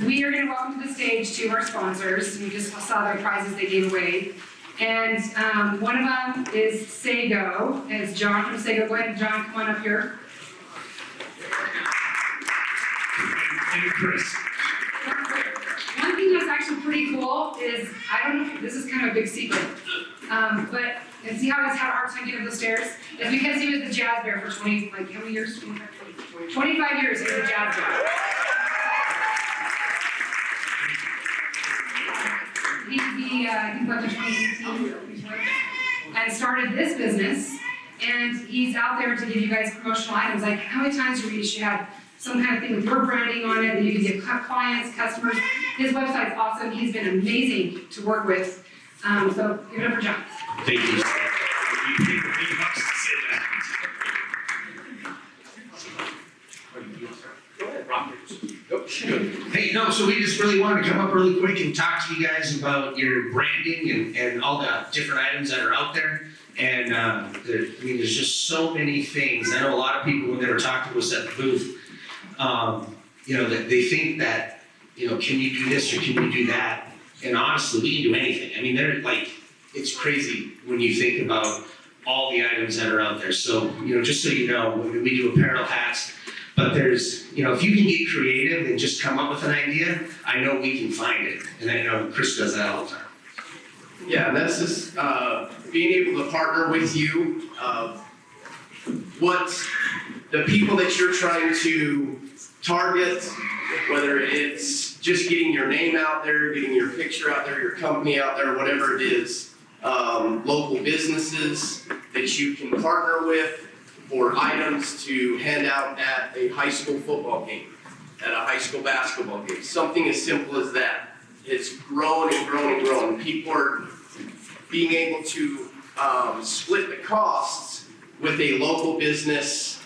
we are going to welcome to the stage two of our sponsors. You just saw their prizes they gave away. And one of them is Sago. It's John from Sago. Go ahead, John, come on up here. And Chris. One thing that's actually pretty cool is, I don't know, this is kind of a big secret, but, and see how he's had a hard time getting up the stairs? It's because he was the jazz bear for 20, like how many years? 25 years he was a jazz bear. He went to 2018 and started this business, and he's out there to give you guys promotional items. Like, how many times do you should have some kind of thing with your branding on it that you can give clients, customers? His website's awesome. He's been amazing to work with. So give it up for John. Thank you. You paid the big bucks to say that. Go ahead, Robert. Hey, no, so we just really wanted to come up really quick and talk to you guys about your branding and all the different items that are out there. And there's just so many things. I know a lot of people, when they were talking to us at the booth, that they think that, can you do this or can you do that? And honestly, we can do anything. I mean, it's crazy when you think about all the items that are out there. So, just so you know, we do apparel, hats, but there's, if you can get creative and just come up with an idea, I know we can find it. And I know Chris does that all the time. Yeah, this is being able to partner with you. What the people that you're trying to target, whether it's just getting your name out there, getting your picture out there, your company out there, whatever it is, local businesses that you can partner with for items to hand out at a high school football game, at a high school basketball game, something as simple as that. It's grown and grown and grown. People are being able to split the costs with a local business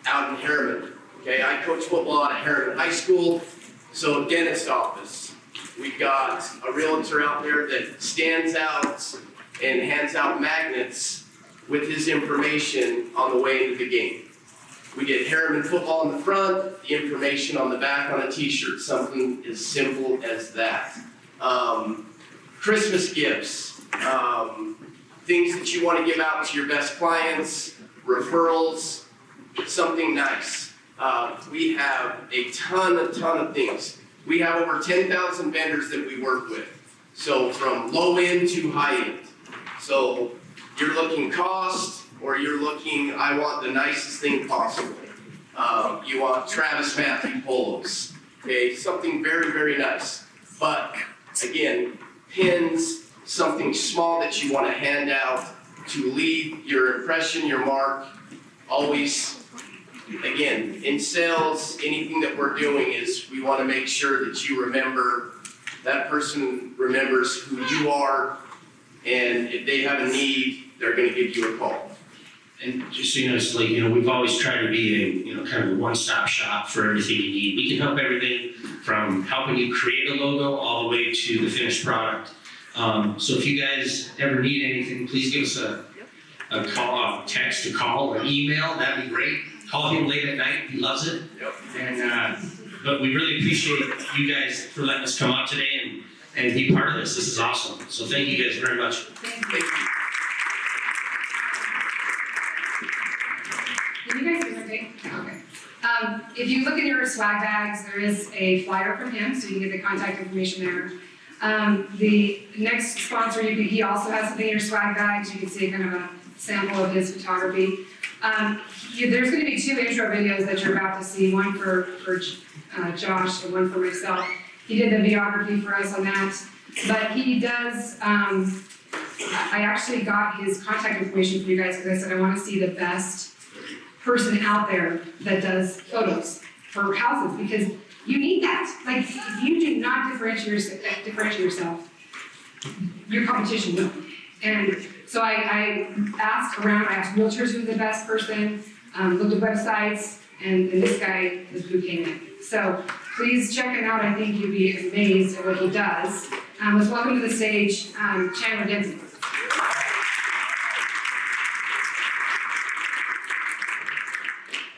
out in Harriman. Okay, I coach football out of Harriman High School, so dentist office. We've got a realtor out there that stands out and hands out magnets with his information on the way into the game. We get Harriman football in the front, the information on the back on a t-shirt, something as simple as that. Christmas gifts, things that you want to give out to your best clients, referrals, something nice. We have a ton of things. We have over 10,000 vendors that we work with. So from low end to high end. So you're looking cost, or you're looking, I want the nicest thing possible. You want Travis Matthew polos, okay? Something very, very nice. But again, pins, something small that you want to hand out to leave your impression, your mark. Always, again, in sales, anything that we're doing is we want to make sure that you remember, that person remembers who you are, and if they have a need, they're going to give you a call. And just so you know, it's like, we've always tried to be a, kind of a one-stop shop for everything you need. We can help everything from helping you create a logo all the way to the finished product. So if you guys ever need anything, please give us a call, a text, a call, or email. That'd be great. Call him late at night. He loves it. Yep. And but we really appreciate you guys for letting us come out today and be part of this. This is awesome. So thank you guys very much. Thank Thank you. you. Can you guys hear me okay? Okay. If you look in your swag bags, there is a flyer from him, so you can get the contact information there. The next sponsor, he also has something in your swag bags. You can see kind of a sample of his photography. There's going to be two intro videos that you're about to see, one for Josh and one for myself. He did the videography for us on that, but he does, I actually got his contact information for you guys because I said I want to see the best person out there that does photos for houses, because you need that. Like, if you do not differentiate yourself, your competition will. And so I asked around, I asked realtors who's the best person, looked at websites, and this guy is who came in. So please check him out. I think you'll be amazed at what he does. Let's welcome to the stage Chandler Denson.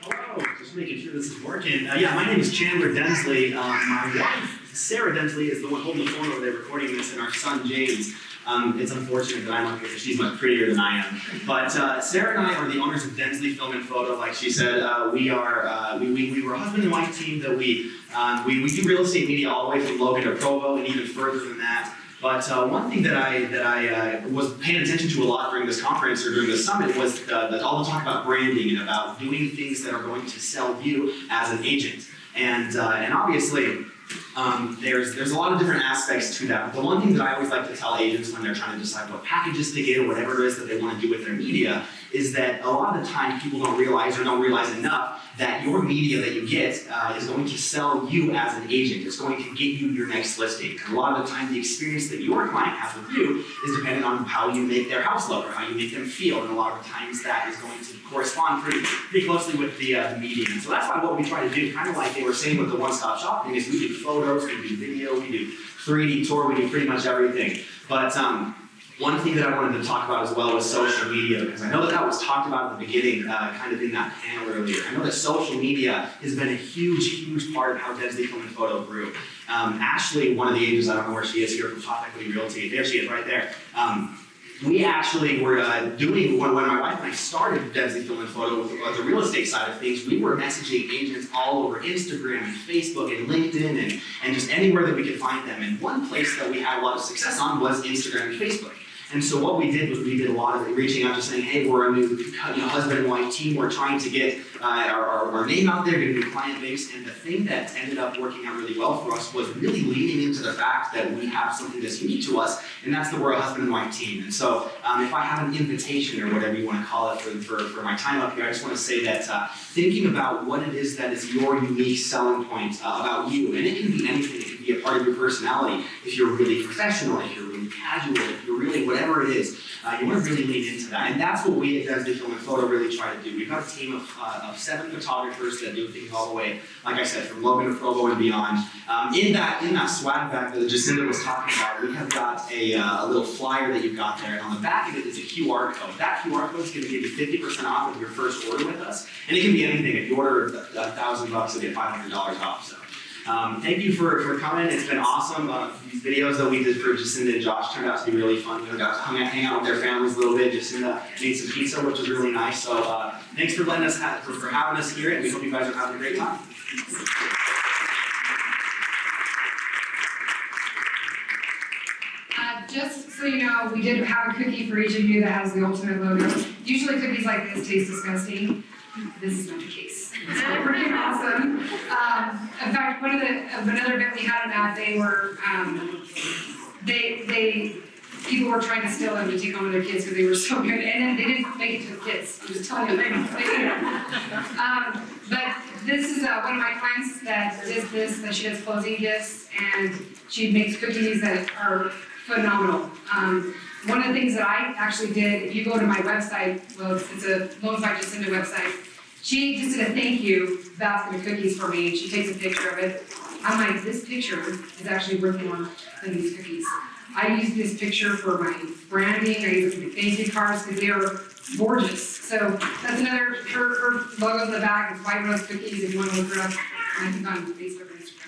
Hello, just just making sure this is working. Yeah, my name is Chandler Densley. My wife, Sarah Densley, is the one holding the phone over there recording this, and our son, James. It's unfortunate that I'm up here because she's much prettier than I am. But Sarah and I are the owners of Densley Film and Photo. Like she said, we were a husband and wife team that we do real estate media all the way from Logan to Provo and even further than that. But one thing that I was paying attention to a lot during this conference or during the summit was all the talk about branding and about doing things that are going to sell you as an agent. And obviously, there's a lot of different aspects to that. But the one thing that I always like to tell agents when they're trying to decide what packages to get or whatever it is that they want to do with their media is that a lot of the time people don't realize enough that your media that you get is going to sell you as an agent. It's going to get you your next listing. And a lot of the time the experience that your client has with you is dependent on how you make their house look or how you make them feel. And a lot of times that is going to correspond pretty closely with the media. And so that's why what we try to do, kind of like they were saying with the one-stop shopping, is we do photos, we do video, we do 3D tour, we do pretty much everything. But one thing that I wanted to talk about as well was social media, because I know that was talked about at the beginning, kind of in that panel earlier. I know that social media has been a huge part of how Densley Film and Photo grew. Ashley, one of the agents, I don't know where she is here from Top Equity Realty, there she is right there. We actually were doing, when my wife and I started Densley Film and Photo with the real estate side of things, we were messaging agents all over Instagram and Facebook and LinkedIn and just anywhere that we could find them. And one place that we had a lot of success on was Instagram and Facebook. And so what we did was we did a lot of reaching out, just saying, hey, we're a new husband and wife team. We're trying to get our name out there, get a new client base. And the thing that ended up working out really well for us was really leaning into the fact that we have something that's unique to us, and that's that we're a husband and wife team. And so if I have an invitation or whatever you want to call it for my time up here, I just want to say that thinking about what it is that is your unique selling point about you, and it can be anything. It can be a part of your personality. If you're really professional, if you're really casual, if you're really whatever it is, you want to really lean into that. And that's what we at Densley Film and Photo really try to do. We've got a team of 7 photographers that do things all the way, like I said, from Logan to Provo and beyond. In that swag bag that Jacinda was talking about, we have got a little flyer that you've got there, and on the back of it is a QR code. That QR code is going to give you 50% off of your first order with us, and it can be anything. If you order $1,000, you'll get $500 off. So. Thank you for coming. It's been awesome. These videos that we did for Jacinda and Josh turned out to be really fun. We got to hang out with their families a little bit. Jacinda made some pizza, which was really nice. So thanks for letting us for having us here, and we hope you guys are having a great time. Just so you know, we did have a cookie for each of you that has the ultimate logo. Usually cookies like this taste disgusting. This is not the case. It's freaking awesome. In fact, another event we had on that, they were, people were trying to steal them to take home with their kids because they were so good, and then they didn't make it to the kids. I'm just telling you, they didn't. But this is one of my clients that does this, that she does closing gifts, and she makes cookies that are phenomenal. One of the things that I actually did, if you go to my website, well, it's a Loans by Jacinda website, she just did a thank you basket of cookies for me, and she takes a picture of it. I'm like, this picture is actually worth more than these cookies. I use this picture for my branding, I use it for my thank you cards, because they are gorgeous. So that's another, her logo's in the back, it's white rose cookies, if you want to look her up, I think on Facebook and Instagram.